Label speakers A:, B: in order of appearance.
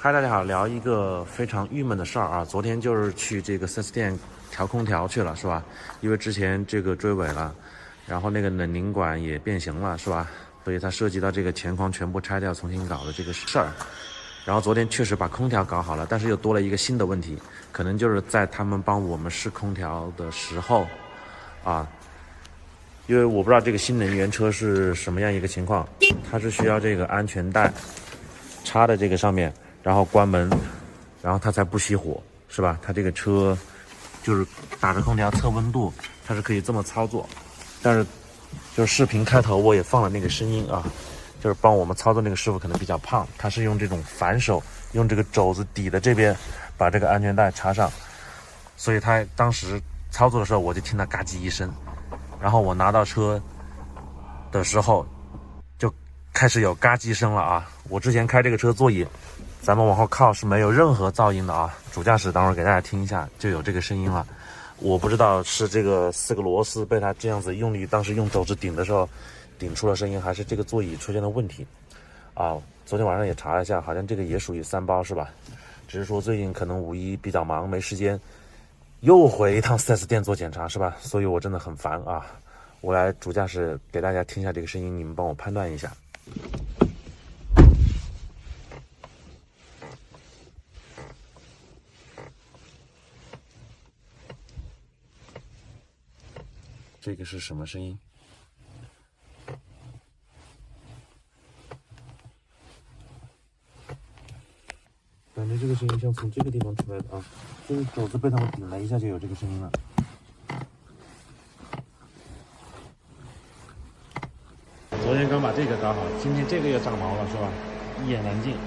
A: 嗨，大家好，聊一个非常郁闷的事儿啊！昨天就是去这个 4S 店调空调去了，是吧？因为之前这个追尾了，然后那个冷凝管也变形了，是吧？所以它涉及到这个前框全部拆掉重新搞的这个事儿。然后昨天确实把空调搞好了，但是又多了一个新的问题，可能就是在他们帮我们试空调的时候，啊，因为我不知道这个新能源车是什么样一个情况，它是需要这个安全带插在这个上面。然后关门，然后它才不熄火，是吧？它这个车就是打着空调测温度，它是可以这么操作。但是就是视频开头我也放了那个声音啊，就是帮我们操作那个师傅可能比较胖，他是用这种反手，用这个肘子底的这边把这个安全带插上，所以他当时操作的时候我就听到嘎叽一声，然后我拿到车的时候就开始有嘎叽声了啊！我之前开这个车座椅咱们往后靠是没有任何噪音的啊，主驾驶等会儿给大家听一下就有这个声音了。我不知道是这个4个螺丝被它这样子用力，当时用肘子顶的时候顶出了声音，还是这个座椅出现了问题啊？昨天晚上也查了一下，好像这个也属于3包是吧？只是说最近可能5一比较忙，没时间又回一趟 4S 店做检查是吧？所以我真的很烦啊！我来主驾驶给大家听一下这个声音，你们帮我判断一下。这个是什么声音？感觉这个声音像从这个地方出来的啊，就是肘子被他们顶了一下就有这个声音了。昨天刚把这个搞好，今天这个又长毛了是吧？一言难尽。